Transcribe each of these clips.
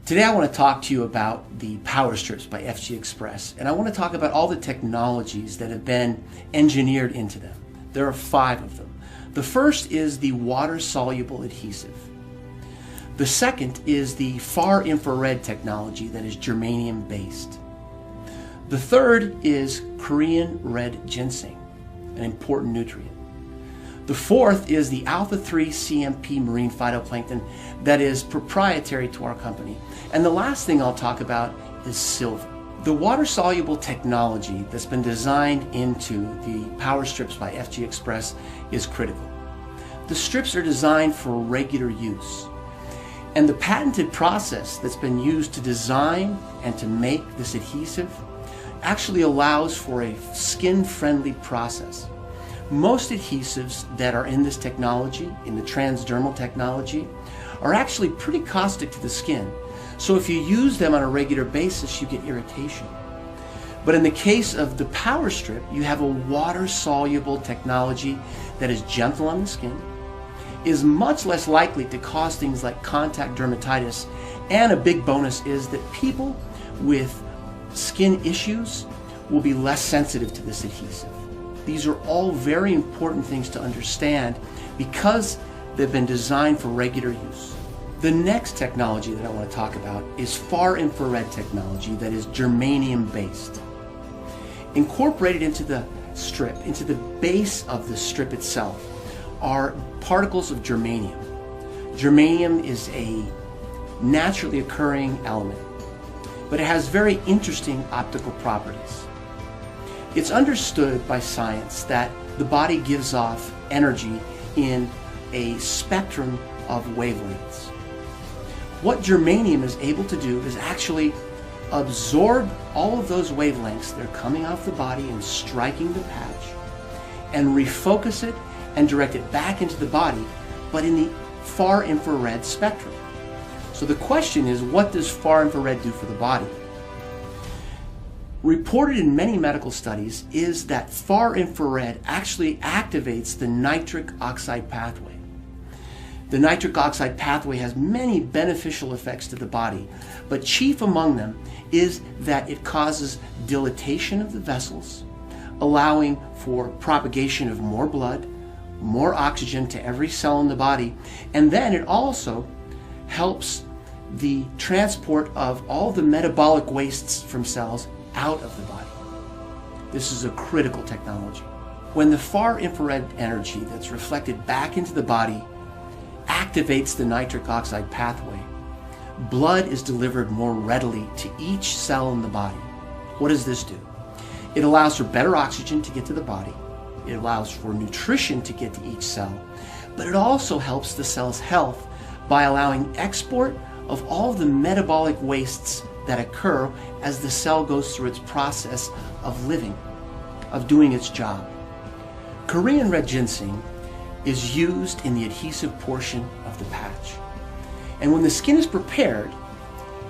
Today I want to talk to you about the power strips by Xpress, and I want to talk about all the technologies that have been engineered into them. There are 5 of them. The first is the water-soluble adhesive. The second is the far infrared technology that is germanium based. The third is Korean red ginseng, an important nutrient. The fourth is the alpha-3 CMP marine phytoplankton that is proprietary to our company. And the last thing I'll talk about is silver. The water-soluble technology that's been designed into the power strips by Xpress is critical. The strips are designed for regular use. And the patented process that's been used to design and to make this adhesive actually allows for a skin-friendly process. Most adhesives that are in this technology, in the transdermal technology, are actually pretty caustic to the skin. So if you use them on a regular basis, you get irritation. But in the case of the power strip, you have a water-soluble technology that is gentle on the skin, is much less likely to cause things like contact dermatitis, and a big bonus is that people with skin issues will be less sensitive to this adhesive. These are all very important things to understand because they've been designed for regular use. The next technology that I want to talk about is far infrared technology that is germanium based. Incorporated into the strip, into the base of the strip itself, are particles of germanium. Germanium is a naturally occurring element, but it has very interesting optical properties. It's understood by science that the body gives off energy in a spectrum of wavelengths. What germanium is able to do is actually absorb all of those wavelengths that are coming off the body and striking the patch, and refocus it and direct it back into the body, but in the far infrared spectrum. So the question is, what does far infrared do for the body? Reported in many medical studies is that far infrared actually activates the nitric oxide pathway. The nitric oxide pathway has many beneficial effects to the body, but chief among them is that it causes dilatation of the vessels, allowing for propagation of more blood, more oxygen to every cell in the body, and then it also helps the transport of all the metabolic wastes from cells out of the body. This is a critical technology. When the far infrared energy that's reflected back into the body activates the nitric oxide pathway, blood is delivered more readily to each cell in the body. What does this do? It allows for better oxygen to get to the body. It allows for nutrition to get to each cell, but it also helps the cell's health by allowing export of all the metabolic wastes that occur as the cell goes through its process of living, of doing its job. Korean red ginseng is used in the adhesive portion of the patch. And when the skin is prepared,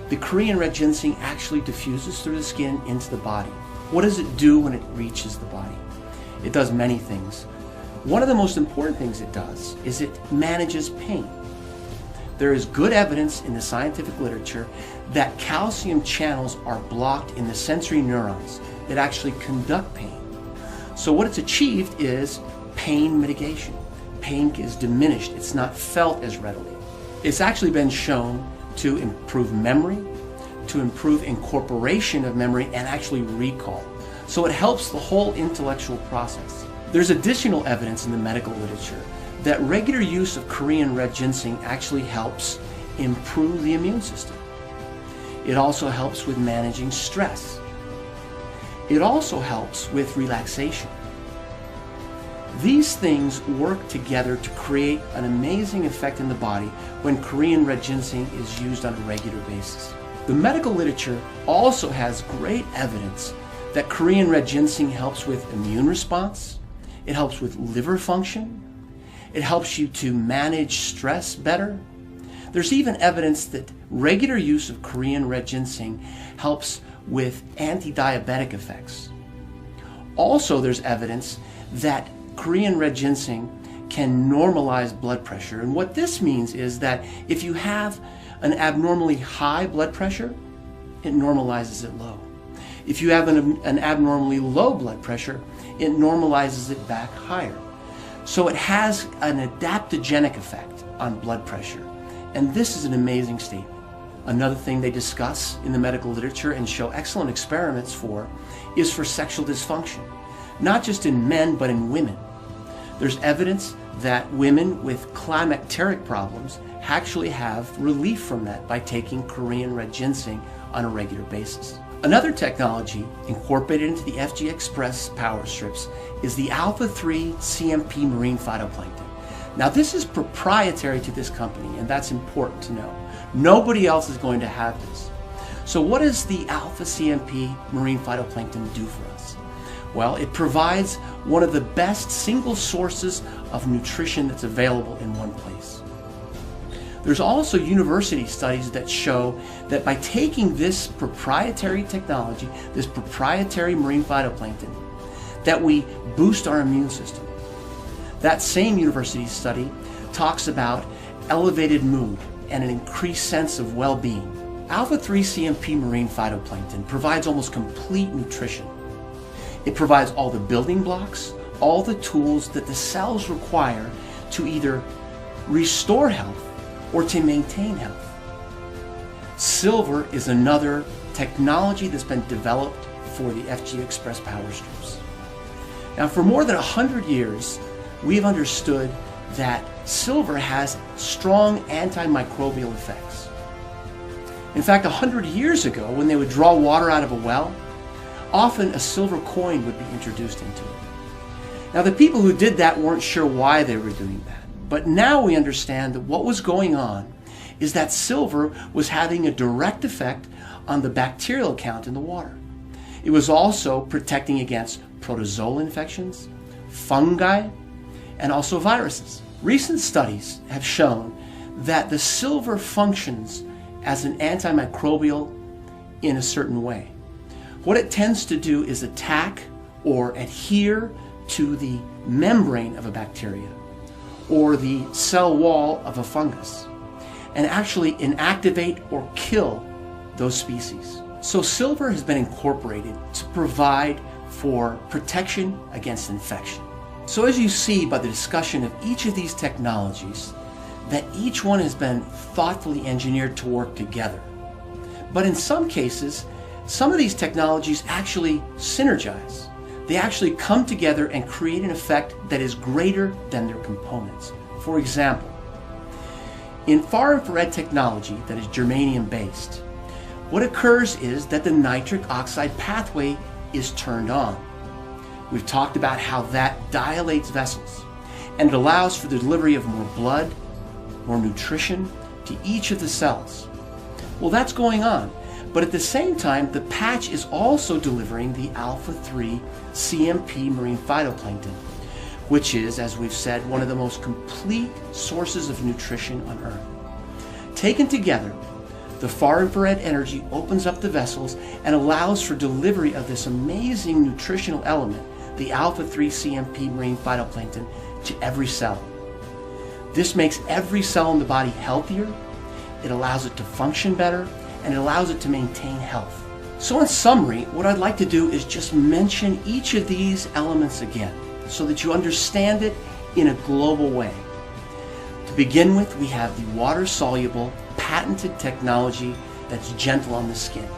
the Korean red ginseng actually diffuses through the skin into the body. What does it do when it reaches the body? It does many things. One of the most important things it does is it manages pain. There is good evidence in the scientific literature that calcium channels are blocked in the sensory neurons that actually conduct pain. So what it's achieved is pain mitigation. Pain is diminished. It's not felt as readily. It's actually been shown to improve memory, to improve incorporation of memory, and actually recall. So it helps the whole intellectual process. There's additional evidence in the medical literature that regular use of Korean red ginseng actually helps improve the immune system. It also helps with managing stress. It also helps with relaxation. These things work together to create an amazing effect in the body when Korean red ginseng is used on a regular basis. The medical literature also has great evidence that Korean red ginseng helps with immune response, it helps with liver function, it helps you to manage stress better. There's even evidence that regular use of Korean red ginseng helps with anti-diabetic effects. Also, there's evidence that Korean red ginseng can normalize blood pressure. And what this means is that if you have an abnormally high blood pressure, it normalizes it low. If you have an abnormally low blood pressure, it normalizes it back higher. So it has an adaptogenic effect on blood pressure. And this is an amazing statement. Another thing they discuss in the medical literature and show excellent experiments for is for sexual dysfunction, not just in men, but in women. There's evidence that women with climacteric problems actually have relief from that by taking Korean red ginseng on a regular basis. Another technology incorporated into the Xpress power strips is the alpha-3 CMP marine phytoplankton. Now this is proprietary to this company, and that's important to know. Nobody else is going to have this. So what does the alpha CMP marine phytoplankton do for us? Well, it provides one of the best single sources of nutrition that's available in one place. There's also university studies that show that by taking this proprietary technology, this proprietary marine phytoplankton, that we boost our immune system. That same university study talks about elevated mood and an increased sense of well-being. Alpha-3 CMP marine phytoplankton provides almost complete nutrition. It provides all the building blocks, all the tools that the cells require to either restore health or to maintain health. Silver is another technology that's been developed for the Xpress power strips. Now, for more than 100 years, we've understood that silver has strong antimicrobial effects. In fact, 100 years ago, when they would draw water out of a well, often a silver coin would be introduced into it. Now, the people who did that weren't sure why they were doing that. But now we understand that what was going on is that silver was having a direct effect on the bacterial count in the water. It was also protecting against protozoal infections, fungi, and also viruses. Recent studies have shown that the silver functions as an antimicrobial in a certain way. What it tends to do is attack or adhere to the membrane of a bacteria or the cell wall of a fungus, and actually inactivate or kill those species. So silver has been incorporated to provide for protection against infection. So as you see by the discussion of each of these technologies, that each one has been thoughtfully engineered to work together. But in some cases, some of these technologies actually synergize. They actually come together and create an effect that is greater than their components. For example, in far infrared technology that is germanium based, what occurs is that the nitric oxide pathway is turned on. We've talked about how that dilates vessels and it allows for the delivery of more blood, more nutrition to each of the cells. Well, that's going on. But at the same time, the patch is also delivering the alpha-3 CMP marine phytoplankton, which is, as we've said, one of the most complete sources of nutrition on Earth. Taken together, the far infrared energy opens up the vessels and allows for delivery of this amazing nutritional element, the alpha-3 CMP marine phytoplankton, to every cell. This makes every cell in the body healthier, it allows it to function better, and it allows it to maintain health. So in summary, what I'd like to do is just mention each of these elements again so that you understand it in a global way. To begin with, we have the water-soluble, patented technology that's gentle on the skin,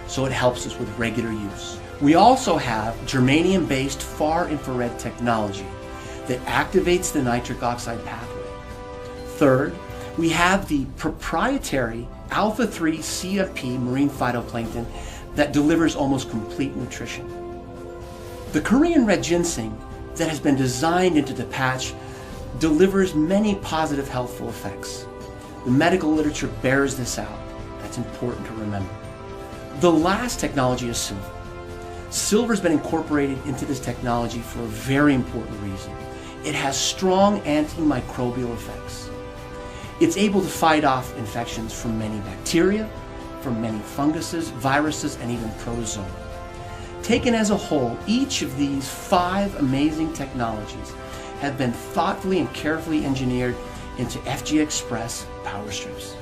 so it helps us with regular use. We also have germanium-based far infrared technology that activates the nitric oxide pathway. Third, we have the proprietary alpha-3 CMP marine phytoplankton that delivers almost complete nutrition. The Korean red ginseng that has been designed into the patch delivers many positive healthful effects. The medical literature bears this out. That's important to remember. The last technology is silver. Silver has been incorporated into this technology for a very important reason. It has strong antimicrobial effects. It's able to fight off infections from many bacteria, from many funguses, viruses, and even protozoa. Taken as a whole, each of these 5 amazing technologies have been thoughtfully and carefully engineered into Xpress power strips.